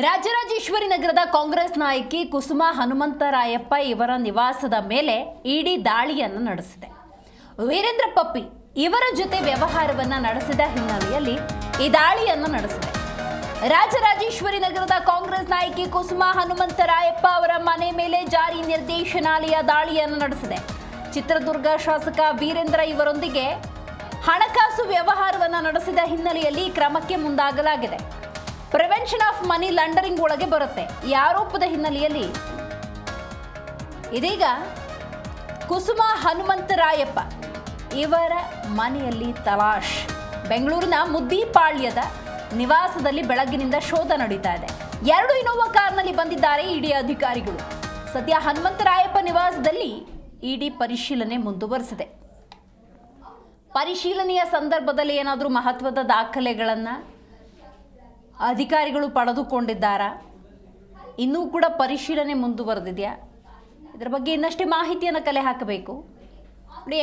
ರಾಜರಾಜೇಶ್ವರಿ ನಗರದ ಕಾಂಗ್ರೆಸ್ ನಾಯಕಿ ಕುಸುಮಾ ಹನುಮಂತರಾಯಪ್ಪ ಇವರ ನಿವಾಸದ ಮೇಲೆ ಇಡಿ ದಾಳಿಯನ್ನು ನಡೆಸಿದೆ. ವೀರೇಂದ್ರ ಪಪ್ಪಿ ಇವರ ಜೊತೆ ವ್ಯವಹಾರವನ್ನ ನಡೆಸಿದ ಹಿನ್ನೆಲೆಯಲ್ಲಿ ಈ ದಾಳಿಯನ್ನು ನಡೆಸಿದೆ. ರಾಜರಾಜೇಶ್ವರಿ ನಗರದ ಕಾಂಗ್ರೆಸ್ ನಾಯಕಿ ಕುಸುಮಾ ಹನುಮಂತರಾಯಪ್ಪ ಅವರ ಮನೆ ಮೇಲೆ ಜಾರಿ ನಿರ್ದೇಶನಾಲಯ ದಾಳಿಯನ್ನು ನಡೆಸಿದೆ. ಚಿತ್ರದುರ್ಗ ಶಾಸಕ ವೀರೇಂದ್ರ ಇವರೊಂದಿಗೆ ಹಣಕಾಸು ವ್ಯವಹಾರವನ್ನ ನಡೆಸಿದ ಹಿನ್ನೆಲೆಯಲ್ಲಿ ಕ್ರಮಕ್ಕೆ ಮುಂದಾಗಲಾಗಿದೆ. ಪ್ರಿವೆನ್ಷನ್ ಆಫ್ ಮನಿ ಲಾಂಡರಿಂಗ್ ಒಳಗೆ ಬರುತ್ತೆ. ಈ ಆರೋಪದ ಹಿನ್ನೆಲೆಯಲ್ಲಿ ಇದೀಗ ಕುಸುಮಾ ಹನುಮಂತರಾಯಪ್ಪ ಇವರ ಮನೆಯಲ್ಲಿ ತಲಾಶ್. ಬೆಂಗಳೂರಿನ ಮುದ್ದಿಪಾಳ್ಯದ ನಿವಾಸದಲ್ಲಿ ಬೆಳಗ್ಗಿನಿಂದ ಶೋಧ ನಡೀತಾ ಇದೆ. 2 ಇನೋವಾ ಕಾರ್ನಲ್ಲಿ ಬಂದಿದ್ದಾರೆ ಇಡಿ ಅಧಿಕಾರಿಗಳು. ಸದ್ಯ ಹನುಮಂತರಾಯಪ್ಪ ನಿವಾಸದಲ್ಲಿ ಇಡಿ ಪರಿಶೀಲನೆ ಮುಂದುವರೆಸಿದೆ. ಪರಿಶೀಲನೆಯ ಸಂದರ್ಭದಲ್ಲಿ ಏನಾದರೂ ಮಹತ್ವದ ದಾಖಲೆಗಳನ್ನು ಅಧಿಕಾರಿಗಳು ಪಡೆದುಕೊಂಡಿದ್ದಾರಾ? ಇನ್ನೂ ಕೂಡ ಪರಿಶೀಲನೆ ಮುಂದುವರೆದಿದೆಯಾ? ಇದರ ಬಗ್ಗೆ ಇನ್ನಷ್ಟೇ ಮಾಹಿತಿಯನ್ನು ಕಲೆ ಹಾಕಬೇಕು.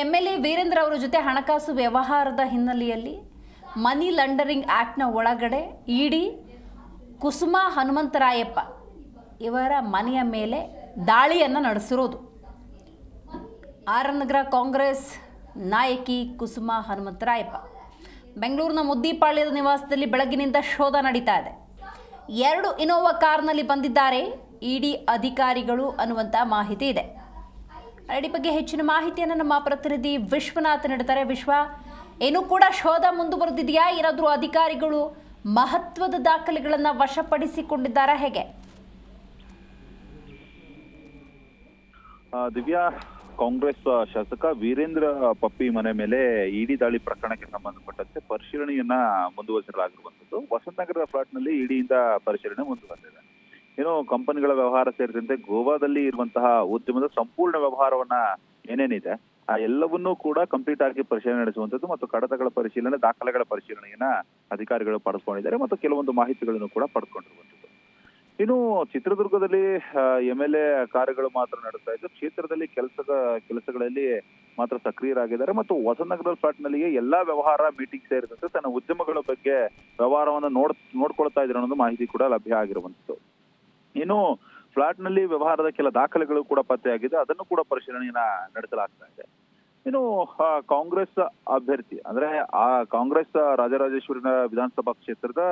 MLA ವೀರೇಂದ್ರ ಅವರ ಜೊತೆ ಹಣಕಾಸು ವ್ಯವಹಾರದ ಹಿನ್ನೆಲೆಯಲ್ಲಿ ಮನಿ ಲಾಂಡರಿಂಗ್ ಆ್ಯಕ್ಟ್ನ ಒಳಗಡೆ ಇಡಿ ಕುಸುಮಾ ಹನುಮಂತರಾಯಪ್ಪ ಇವರ ಮನೆಯ ಮೇಲೆ ದಾಳಿಯನ್ನು ನಡೆಸಿರೋದು. ನಗರ ಕಾಂಗ್ರೆಸ್ ನಾಯಕಿ ಕುಸುಮಾ ಹನುಮಂತರಾಯಪ್ಪ ಬೆಂಗಳೂರಿನ ಮುದ್ದಿಪಾಳ್ಯದ ನಿವಾಸದಲ್ಲಿ ಬೆಳಗ್ಗಿನಿಂದ ಶೋಧ ನಡೀತಾ ಇದೆ. 2 ಇನೋವಾ ಕಾರ್ನಲ್ಲಿ ಬಂದಿದ್ದಾರೆ ಇಡಿ ಅಧಿಕಾರಿಗಳು ಅನ್ನುವಂಥ ಮಾಹಿತಿ ಇದೆ. ಈ ಬಗ್ಗೆ ಹೆಚ್ಚಿನ ಮಾಹಿತಿಯನ್ನು ನಮ್ಮ ಪ್ರತಿನಿಧಿ ವಿಶ್ವನಾಥ್ ನೀಡುತ್ತಾರೆ. ವಿಶ್ವ, ಏನೂ ಕೂಡ ಶೋಧ ಮುಂದುವರೆದಿದೆಯಾ? ಏನಾದರೂ ಅಧಿಕಾರಿಗಳು ಮಹತ್ವದ ದಾಖಲೆಗಳನ್ನು ವಶಪಡಿಸಿಕೊಂಡಿದ್ದಾರಾ? ಹೇಗೆ ದಿವ್ಯಾ, ಕಾಂಗ್ರೆಸ್ ಶಾಸಕ ವೀರೇಂದ್ರ ಪಪ್ಪಿ ಮನೆ ಮೇಲೆ ಇಡಿ ದಾಳಿ ಪ್ರಕರಣಕ್ಕೆ ಸಂಬಂಧಪಟ್ಟಂತೆ ಪರಿಶೀಲನೆಯನ್ನ ಮುಂದುವರಿಸಲಾಗಿರುವಂತದ್ದು. ವಸಂತನಗರದ ಫ್ಲಾಟ್ ನಲ್ಲಿ ಇಡಿಯಿಂದ ಪರಿಶೀಲನೆ ಮುಂದುವರೆದಿದೆ. ಏನು ಕಂಪನಿಗಳ ವ್ಯವಹಾರ ಸೇರಿದಂತೆ ಗೋವಾದಲ್ಲಿ ಇರುವಂತಹ ಉದ್ಯಮದ ಸಂಪೂರ್ಣ ವ್ಯವಹಾರವನ್ನ ಏನೇನಿದೆ ಆ ಎಲ್ಲವನ್ನೂ ಕೂಡ ಕಂಪ್ಲೀಟ್ ಆಗಿ ಪರಿಶೀಲನೆ ನಡೆಸುವಂತದ್ದು ಮತ್ತು ಕಡತಗಳ ಪರಿಶೀಲನೆ, ದಾಖಲೆಗಳ ಪರಿಶೀಲನೆಯನ್ನ ಅಧಿಕಾರಿಗಳು ಪಡೆದುಕೊಂಡಿದ್ದಾರೆ ಮತ್ತು ಕೆಲವೊಂದು ಮಾಹಿತಿಗಳನ್ನು ಕೂಡ ಪಡೆದುಕೊಂಡಿರುವಂತದ್ದು. ಇನ್ನು ಚಿತ್ರದುರ್ಗದಲ್ಲಿ MLA ಕಾರ್ಯಗಳು ಮಾತ್ರ ನಡೆಸ್ತಾ ಇದ್ದು, ಕ್ಷೇತ್ರದಲ್ಲಿ ಕೆಲಸಗಳಲ್ಲಿ ಮಾತ್ರ ಸಕ್ರಿಯರಾಗಿದ್ದಾರೆ ಮತ್ತು ವಸಂತನಗರ ಫ್ಲಾಟ್ ನಲ್ಲಿ ಎಲ್ಲಾ ವ್ಯವಹಾರ ಮೀಟಿಂಗ್ ಸೇರಿದಂತೆ ತನ್ನ ಉದ್ಯಮಗಳ ಬಗ್ಗೆ ವ್ಯವಹಾರವನ್ನ ನೋಡ್ಕೊಳ್ತಾ ಇದ್ದಾರೆ ಅನ್ನೋದು ಮಾಹಿತಿ ಕೂಡ ಲಭ್ಯ ಆಗಿರುವಂತದ್ದು. ಇನ್ನು ಫ್ಲಾಟ್ ನಲ್ಲಿ ವ್ಯವಹಾರದ ಕೆಲ ದಾಖಲೆಗಳು ಕೂಡ ಪತ್ತೆಯಾಗಿದೆ, ಅದನ್ನು ಕೂಡ ಪರಿಶೀಲನೆಯನ್ನ ನಡೆಸಲಾಗ್ತಾ ಇದೆ. ಇನ್ನು ಕಾಂಗ್ರೆಸ್ ಅಭ್ಯರ್ಥಿ ಅಂದ್ರೆ ಕಾಂಗ್ರೆಸ್ ರಾಜರಾಜೇಶ್ವರಿ ವಿಧಾನಸಭಾ ಕ್ಷೇತ್ರದ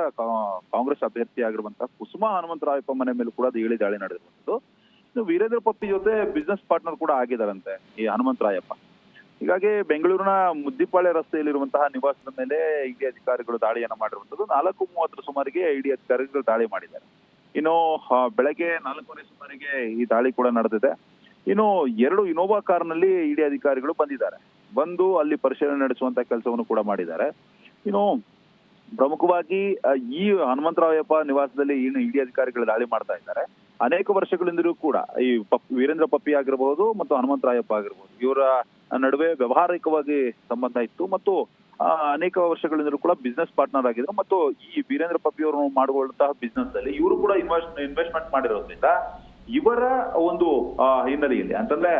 ಕಾಂಗ್ರೆಸ್ ಅಭ್ಯರ್ಥಿ ಆಗಿರುವಂತಹ ಕುಸುಮಾ ಹನುಮಂತರಾಯಪ್ಪ ಮನೆ ಮೇಲೂ ಕೂಡ ಇಳಿ ದಾಳಿ ನಡೆದಿರುವಂತದ್ದು. ಇನ್ನು ವೀರೇಂದ್ರ ಪಪ್ಪಿ ಜೊತೆ ಬಿಸ್ನೆಸ್ ಪಾರ್ಟ್ನರ್ ಕೂಡ ಆಗಿದ್ದಾರಂತೆ ಈ ಹನುಮಂತರಾಯಪ್ಪ. ಹೀಗಾಗಿ ಬೆಂಗಳೂರಿನ ಮುದ್ದಿಪಾಳ್ಯ ರಸ್ತೆಯಲ್ಲಿರುವಂತಹ ನಿವಾಸದ ಮೇಲೆ ಇಡಿ ಅಧಿಕಾರಿಗಳು ದಾಳಿಯನ್ನ ಮಾಡಿರುವಂತದ್ದು. 4:30 ಸುಮಾರಿಗೆ ಇಡಿ ಅಧಿಕಾರಿಗಳು ದಾಳಿ ಮಾಡಿದ್ದಾರೆ. ಇನ್ನು ಬೆಳಗ್ಗೆ 4:15 ಸುಮಾರಿಗೆ ಈ ದಾಳಿ ಕೂಡ ನಡೆದಿದೆ. ಇನ್ನು 2 ಇನೋವಾ ಕಾರ್ನಲ್ಲಿ ಇಡಿ ಅಧಿಕಾರಿಗಳು ಬಂದು ಅಲ್ಲಿ ಪರಿಶೀಲನೆ ನಡೆಸುವಂತ ಕೆಲಸವನ್ನು ಕೂಡ ಮಾಡಿದ್ದಾರೆ. ಇನ್ನು ಪ್ರಮುಖವಾಗಿ ಈ ಹನುಮಂತರಾಯಪ್ಪ ನಿವಾಸದಲ್ಲಿ ಏನು ಇಡಿ ಅಧಿಕಾರಿಗಳು ದಾಳಿ ಮಾಡ್ತಾ ಇದ್ದಾರೆ. ಅನೇಕ ವರ್ಷಗಳಿಂದಲೂ ಕೂಡ ಈ ವೀರೇಂದ್ರ ಪಪ್ಪಿ ಆಗಿರಬಹುದು ಮತ್ತು ಹನುಮಂತರಾಯಪ್ಪ ಆಗಿರಬಹುದು, ಇವರ ನಡುವೆ ವ್ಯವಹಾರಿಕವಾಗಿ ಸಂಬಂಧ ಇತ್ತು ಮತ್ತು ಅನೇಕ ವರ್ಷಗಳಿಂದಲೂ ಕೂಡ ಬಿಸ್ನೆಸ್ ಪಾರ್ಟ್ನರ್ ಆಗಿದ್ರು ಮತ್ತು ಈ ವೀರೇಂದ್ರ ಪಪ್ಪಿ ಅವರು ಮಾಡುವಂತಹ ಬಿಸ್ನೆಸ್ ಅಲ್ಲಿ ಇವರು ಕೂಡ ಇನ್ವೆಸ್ಟ್ಮೆಂಟ್ ಮಾಡಿರೋದ್ರಿಂದ ಇವರ ಒಂದು ಹಿನ್ನೆಲೆಯಲ್ಲಿ ಅಂತಂದ್ರೆ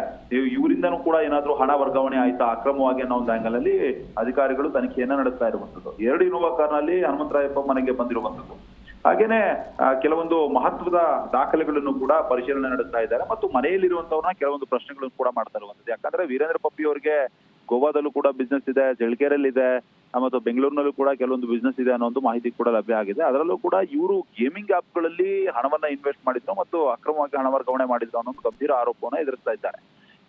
ಇವರಿಂದನೂ ಕೂಡ ಏನಾದ್ರೂ ಹಣ ವರ್ಗಾವಣೆ ಆಯ್ತಾ ಅಕ್ರಮವಾಗಿ ಅನ್ನೋ ಒಂದು ಆಂಗಲ್ ಅಲ್ಲಿ ಅಧಿಕಾರಿಗಳು ತನಿಖೆಯನ್ನ ನಡೆಸ್ತಾ ಇರುವಂತದ್ದು. 2 ಇನೋವಾ ಕಾರ್ನಲ್ಲಿ ಹನುಮಂತರಾಯಪ್ಪ ಮನೆಗೆ ಬಂದಿರುವಂತದ್ದು. ಹಾಗೇನೆ ಕೆಲವೊಂದು ಮಹತ್ವದ ದಾಖಲೆಗಳನ್ನು ಕೂಡ ಪರಿಶೀಲನೆ ನಡೆಸ್ತಾ ಇದ್ದಾರೆ ಮತ್ತು ಮನೆಯಲ್ಲಿರುವಂತವ್ರನ್ನ ಕೆಲವೊಂದು ಪ್ರಶ್ನೆಗಳನ್ನು ಕೂಡ ಮಾಡ್ತಾ ಇರುವಂತದ್ದು. ಯಾಕಂದ್ರೆ ವೀರೇಂದ್ರ ಪಪ್ಪಿ ಅವರಿಗೆ ಗೋವಾದಲ್ಲೂ ಕೂಡ ಬಿಸ್ನೆಸ್ ಇದೆ, ಜಳಕೇರಲ್ಲಿ ಇದೆ ಮತ್ತು ಬೆಂಗಳೂರಿನಲ್ಲೂ ಕೂಡ ಕೆಲವೊಂದು ಬಿಸ್ನೆಸ್ ಇದೆ ಅನ್ನೋ ಒಂದು ಮಾಹಿತಿ ಕೂಡ ಲಭ್ಯ ಆಗಿದೆ. ಅದರಲ್ಲೂ ಕೂಡ ಇವರು ಗೇಮಿಂಗ್ ಆಪ್ಗಳಲ್ಲಿ ಹಣವನ್ನ ಇನ್ವೆಸ್ಟ್ ಮಾಡಿದ್ರು ಮತ್ತು ಅಕ್ರಮವಾಗಿ ಹಣ ವರ್ಗಾವಣೆ ಮಾಡಿದ್ರು ಅನ್ನೋ ಒಂದು ಗಂಭೀರ ಆರೋಪವನ್ನ ಎದುರಿಸ್ತಾ ಇದ್ದಾರೆ.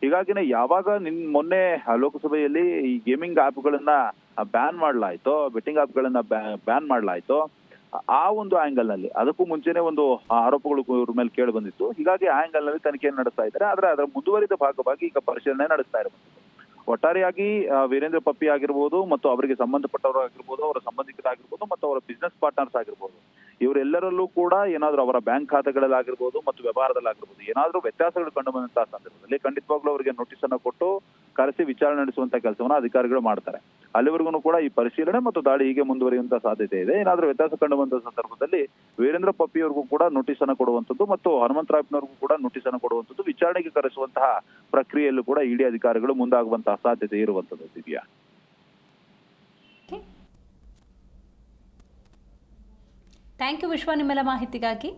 ಹೀಗಾಗಿನೇ ಯಾವಾಗ ಮೊನ್ನೆ ಲೋಕಸಭೆಯಲ್ಲಿ ಈ ಗೇಮಿಂಗ್ ಆಪ್ಗಳನ್ನ ಬ್ಯಾನ್ ಮಾಡಲಾಯ್ತು, ಬೆಟ್ಟಿಂಗ್ ಆಪ್ಗಳನ್ನ ಬ್ಯಾನ್ ಮಾಡಲಾಯ್ತು, ಆ ಒಂದು ಆಂಗಲ್ ನಲ್ಲಿ ಅದಕ್ಕೂ ಮುಂಚೆನೆ ಒಂದು ಆರೋಪಗಳು ಇವ್ರ ಮೇಲೆ ಕೇಳಿ ಬಂದಿತ್ತು. ಹೀಗಾಗಿ ಆ ಆಂಗಲ್ ನಲ್ಲಿ ತನಿಖೆಯನ್ನು ನಡೆಸ್ತಾ ಇದ್ದಾರೆ. ಆದ್ರೆ ಅದರ ಮುಂದುವರಿದ ಭಾಗವಾಗಿ ಈಗ ಪರಿಶೀಲನೆ ನಡೆಸ್ತಾ ಇರಬಹುದು. ಒಟ್ಟಾರೆಯಾಗಿ ವೀರೇಂದ್ರ ಪಪ್ಪಿ ಆಗಿರ್ಬೋದು ಮತ್ತು ಅವರಿಗೆ ಸಂಬಂಧಪಟ್ಟವರು ಆಗಿರ್ಬೋದು, ಅವರ ಸಂಬಂಧಿಕರಾಗಿರ್ಬೋದು ಮತ್ತು ಅವರ ಬಿಸ್ನೆಸ್ ಪಾರ್ಟ್ನರ್ಸ್ ಆಗಿರ್ಬೋದು, ಇವರೆಲ್ಲರಲ್ಲೂ ಕೂಡ ಏನಾದ್ರೂ ಅವರ ಬ್ಯಾಂಕ್ ಖಾತೆಗಳಲ್ಲಾಗಿರ್ಬೋದು ಮತ್ತು ವ್ಯವಹಾರದಲ್ಲಾಗಿರ್ಬೋದು ಏನಾದ್ರೂ ವ್ಯತ್ಯಾಸಗಳು ಕಂಡು ಬಂದಂತಹ ಸಂದರ್ಭದಲ್ಲಿ ಖಂಡಿತವಾಗ್ಲೂ ಅವರಿಗೆ ನೋಟಿಸ್ ಅನ್ನು ಕೊಟ್ಟು ಕರೆಸಿ ವಿಚಾರಣೆ ನಡೆಸುವಂತ ಕೆಲಸವನ್ನ ಅಧಿಕಾರಿಗಳು ಮಾಡ್ತಾರೆ. ಅಲ್ಲಿವರೆಗೂ ಕೂಡ ಈ ಪರಿಶೀಲನೆ ಮತ್ತು ದಾಳಿ ಹೀಗೆ ಮುಂದುವರಿಯುವಂತ ಸಾಧ್ಯತೆ ಇದೆ. ಏನಾದ್ರೂ ವ್ಯತ್ಯಾಸ ಕಂಡು ಬಂದ ಸಂದರ್ಭದಲ್ಲಿ ವೀರೇಂದ್ರ ಪಪ್ಪಿ ಅವ್ರಿಗೂ ಕೂಡ ನೋಟಿಸ್ ಅನ್ನು ಕೊಡುವಂತದ್ದು ಮತ್ತು ಹನುಮಂತರಾಯಪ್ಪನವ್ರಿಗೂ ಕೂಡ ನೋಟಿಸ್ ಅನ್ನು ಕೊಡುವಂತದ್ದು, ವಿಚಾರಣೆಗೆ ಕರೆಸುವಂತಹ ಪ್ರಕ್ರಿಯೆಯಲ್ಲೂ ಕೂಡ ಇಡಿ ಅಧಿಕಾರಿಗಳು ಮುಂದಾಗುವಂತಹ ಸಾಧ್ಯತೆ ಇರುವಂತದ್ದು. ದಿವ್ಯಾ, ಥ್ಯಾಂಕ್ ಯು ವಿಶ್ವ, ನಿಮ್ಮೆಲ್ಲ ಮಾಹಿತಿಗಾಗಿ.